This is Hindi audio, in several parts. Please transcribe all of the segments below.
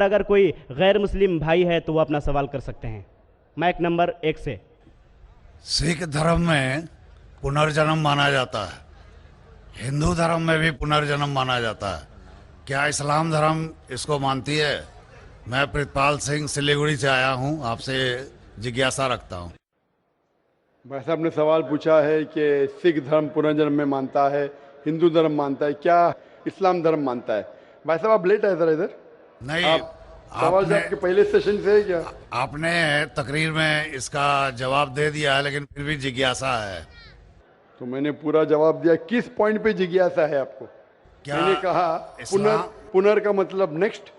अगर कोई गैर मुस्लिम भाई है तो वो अपना सवाल कर सकते हैं माइक नंबर 1 से। सिख धर्म में पुनर्जन्म माना जाता है, हिंदू धर्म में भी पुनर्जन्म माना जाता है, क्या इस्लाम धर्म इसको मानती है? मैं प्रितपाल सिंह सिलीगुड़ी से आया हूं, आपसे जिज्ञासा रखता हूं। भाई साहब ने सवाल पूछा है कि सिख धर्म पुनर्जन्म में मानता है, हिंदू धर्म मानता है, क्या इस्लाम धर्म मानता है? भाई साहब आप लेट आए जरा इधर। नहीं, सवाल जो आपके पहले सेशन से है क्या? आपने तकरीर में इसका जवाब दे दिया है, लेकिन फिर भी जिज्ञासा है। तो मैंने पूरा जवाब दिया। किस पॉइंट पे जिज्ञासा है आपको? क्या मैंने कहा पुनर का मतलब नेक्स्ट,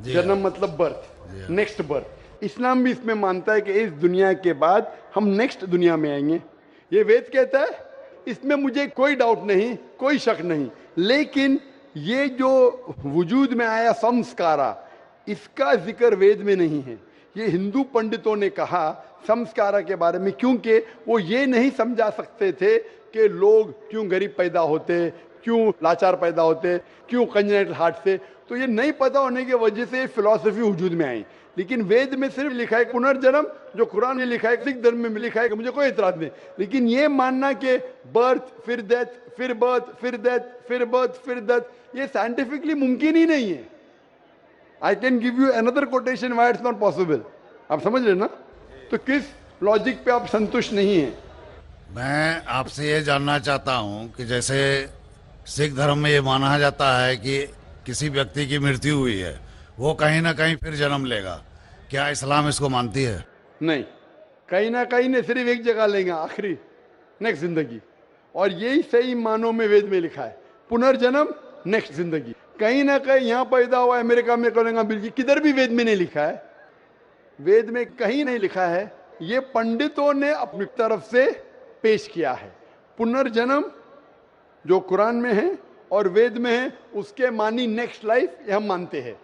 जन्म मतलब बर्थ, नेक्स्ट बर्थ। इस्लाम भी इसमें मानता है कि इस दुनिया के बाद हम नेक्स्ट दुनिया में आएंगे, ये वेद कहता है। इसमें मुझे कोई डाउट नहीं, कोई शक नहीं। लेकिन ये जो वजूद में आया संस्कारा, इसका जिक्र वेद में नहीं है। ये हिंदू पंडितों ने कहा संस्कारा के बारे में, क्योंकि वो ये नहीं समझा सकते थे कि लोग क्यों गरीब पैदा होते, क्यों लाचार पैदा होते, क्यों कंजेनिटल हार्ट से। तो ये नहीं पता होने की वजह से फिलॉसफी वजूद में आई। लेकिन वेद में सिर्फ लिखा है पुनर्जन्म, जो कुरान में लिखा है, सिख धर्म में लिखा है, कि मुझे कोई इतराज नहीं। लेकिन ये मानना कि बर्थ फिर डेथ फिर बर्थ फिर डेथ फिर बर्थ फिर डेथ, ये साइंटिफिकली मुमकिन ही नहीं है। I can give you another quotation why it's not possible. आप समझ रहे ना? तो किस लॉजिक पे आप संतुष्ट नहीं है? मैं आपसे ये जानना चाहता हूं कि जैसे सिख धर्म में ये माना जाता है कि किसी व्यक्ति की मृत्यु हुई है, वो कहीं ना कहीं फिर जन्म लेगा, क्या इस्लाम इसको मानती है? नहीं, कहीं ना कहीं नहीं, सिर्फ एक जगह लेंगे, आखिरी नेक्स्ट जिंदगी। और यही सही मानों में वेद में लिखा है, पुनर्जन्म नेक्स्ट जिंदगी। कहीं ना कहीं यहाँ पैदा हुआ, अमेरिका में करेंगे, बिल्कुल किधर भी वेद में नहीं लिखा है। वेद में कहीं नहीं लिखा है, ये पंडितों ने अपनी तरफ से पेश किया है। पुनर्जन्म जो कुरान में है और वेद में है, उसके मानी नेक्स्ट लाइफ, ये हम मानते हैं।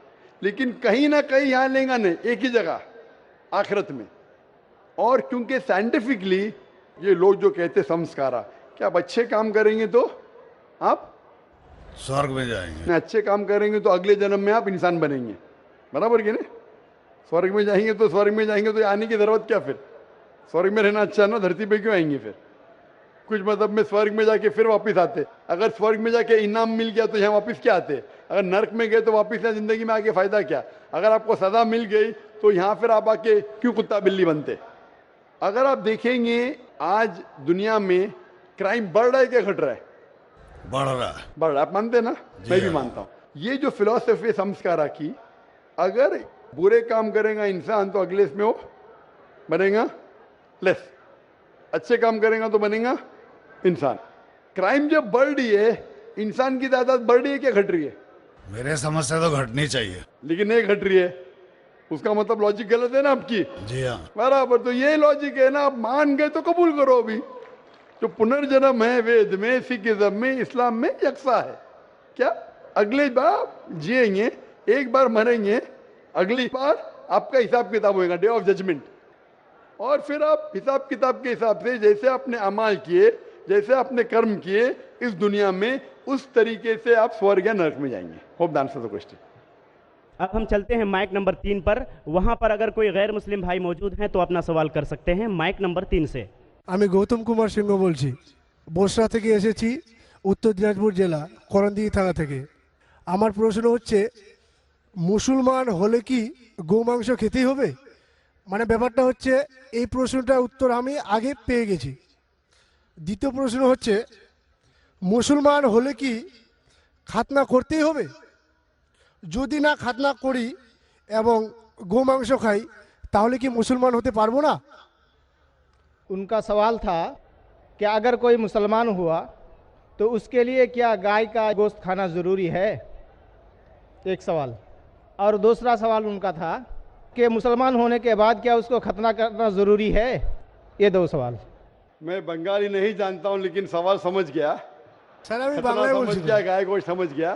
लेकिन कहीं ना कहीं यहाँ लेंगे नहीं, एक ही जगह आखिरत में। और क्योंकि साइंटिफिकली ये लोग जो कहते संस्कारा, कि आप अच्छे काम करेंगे तो आप स्वर्ग में जाएंगे, अच्छे काम करेंगे तो अगले जन्म में आप इंसान बनेंगे, बराबर कि नहीं? स्वर्ग में जाएंगे तो स्वर्ग में जाएंगे तो आने की जरूरत क्या? फिर स्वर्ग में रहना अच्छा ना, धरती पे क्यों आएंगे? फिर कुछ मतलब में स्वर्ग में जाके फिर वापस आते। अगर स्वर्ग में जाके इनाम मिल गया तो यहाँ वापस क्या आते? अगर नर्क में गए तो वापस यहाँ जिंदगी में आके फायदा क्या? अगर आपको सजा मिल गई तो यहाँ फिर आप आके क्यों कुत्ता बिल्ली बनते? अगर आप देखेंगे आज दुनिया में क्राइम बढ़ रहा है क्या घट रहा है? बढ़ रहा है। बढ़ रहा है, आप मानते ना? मैं भी मानता हूँ। ये जो फिलॉसफी संस्कारा की, अगर बुरे काम करेगा इंसान तो अगले इसमें वो बनेगा लेस, अच्छे काम करेगा तो बनेगा इंसान। क्राइम जब बढ़ रही है, इंसान की तादाद बढ़ रही है क्या घट रही है? मेरे समझ से तो घटनी चाहिए, लेकिन नहीं घट रही है। उसका मतलब लॉजिक गलत है ना आपकी? जी हाँ, बराबर। तो ये लॉजिक है ना, आप मान गए तो कबूल करो। अभी जो पुनर्जन्म है वेद में, सिखिज्म में, इस्लाम में यकसा है। क्या अगले बार जिएंगे, एक बार मरेंगे, अगली बार आपका हिसाब किताब होगा, डे ऑफ जजमेंट। और फिर आप हिसाब किताब के हिसाब से जैसे आपने अमाल किए, जैसे आपने कर्म किए इस दुनिया में, उस तरीके से आप स्वर्ग या नरक में जाएंगे। Hope the answer the question. अब हम चलते हैं माइक नंबर 3 पर। वहां पर अगर कोई गैर मुस्लिम भाई मौजूद हैं तो अपना सवाल कर सकते हैं माइक नंबर 3 से। আমি গৌতম কুমার সিংহ বলছি, বসরা থেকে এসেছি, উত্তর দিনাজপুর জেলা করণদিঘি থানা থেকে। আমার প্রশ্ন হচ্ছে, মুসলমান হলে কি গোমাংস খেতেই হবে? মানে ব্যাপারটা হচ্ছে, এই প্রশ্নটার উত্তর আমি আগে পেয়ে গেছি। দ্বিতীয় প্রশ্ন হচ্ছে, মুসলমান হলে কি খাতনা করতেই হবে? যদি না খাতনা করি এবং গোমাংস খাই, তাহলে কি মুসলমান হতে পারবো না? उनका सवाल था कि अगर कोई मुसलमान हुआ तो उसके लिए क्या गाय का गोश्त खाना ज़रूरी है? एक सवाल। और दूसरा सवाल उनका था कि मुसलमान होने के बाद क्या उसको खतना करना ज़रूरी है? ये दो सवाल। मैं बंगाली नहीं जानता हूँ, लेकिन सवाल समझ गया। স্যার আমি खतना বাংলায় समझ বলছি। गया, गाय गोश्त समझ गया।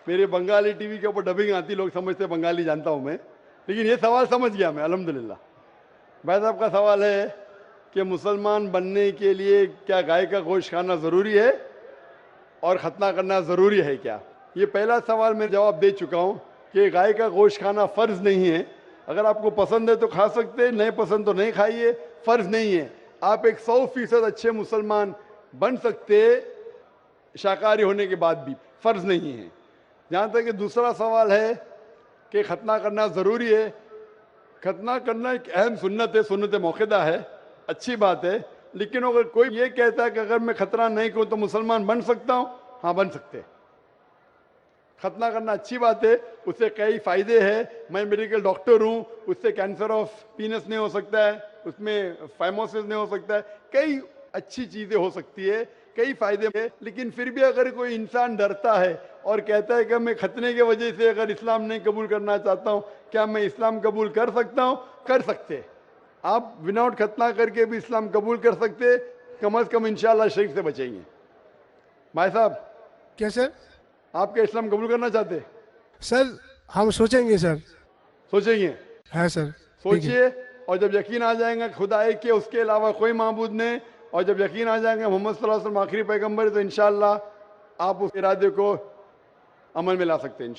मेरे बंगाली टीवी के ऊपर डबिंग आती, लोग समझते बंगाली जानता हूँ मैं, लेकिन ये सवाल समझ गया मैं, अल्हम्दुलिल्लाह। भाई साहब का सवाल है कि मुसलमान बनने के लिए क्या गाय का गोश्त खाना ज़रूरी है और ख़तना करना ज़रूरी है क्या? ये पहला सवाल मैं जवाब दे चुका हूँ कि गाय का गोश्त खाना फ़र्ज नहीं है। अगर आपको पसंद है तो खा सकते हैं, नहीं पसंद तो नहीं खाइए, फ़र्ज नहीं है। आप एक 100% अच्छे मुसलमान बन सकते शाकाहारी होने के बाद भी, फ़र्ज नहीं है। जहाँ तक कि दूसरा सवाल है कि खतना करना ज़रूरी है, खतना करना एक अहम सुन्नत है, सुन्नत मौक़िदा है, अच्छी बात है। लेकिन अगर कोई ये कहता है कि अगर मैं खतना नहीं करूँ तो मुसलमान बन सकता हूँ, हाँ बन सकते हैं। खतना करना अच्छी बात है, उससे कई फ़ायदे हैं। मैं मेडिकल डॉक्टर हूँ, उससे कैंसर ऑफ पीनस नहीं हो सकता है, उसमें फाइमोसिस नहीं हो सकता है, कई अच्छी चीज़ें हो सकती है, कई फ़ायदे हैं। लेकिन फिर भी अगर कोई इंसान डरता है और कहता है कि मैं खतने की वजह से अगर इस्लाम नहीं कबूल करना चाहता हूँ, क्या मैं इस्लाम कबूल कर सकता हूँ? कर सकते। आप विदाउट खतना करके भी इस्लाम कबूल कर सकते, कम अज़ कम इंशाअल्लाह शिर्क से बचेंगे। भाई साहब, क्या सर? आप क्या इस्लाम कबूल करना चाहते? सर हम सोचेंगे सर। सोचेंगे? है सर। सोचिए, और जब यकीन आ जाएगा खुदा एक के, उसके अलावा कोई माबूद नहीं, और जब यकीन आ जाएगा मोहम्मद सल्लल्लाहु अलैहि वसल्लम आखिरी पैगंबर, तो इंशाअल्लाह आप उस इरादे को अमल में ला सकते हैं।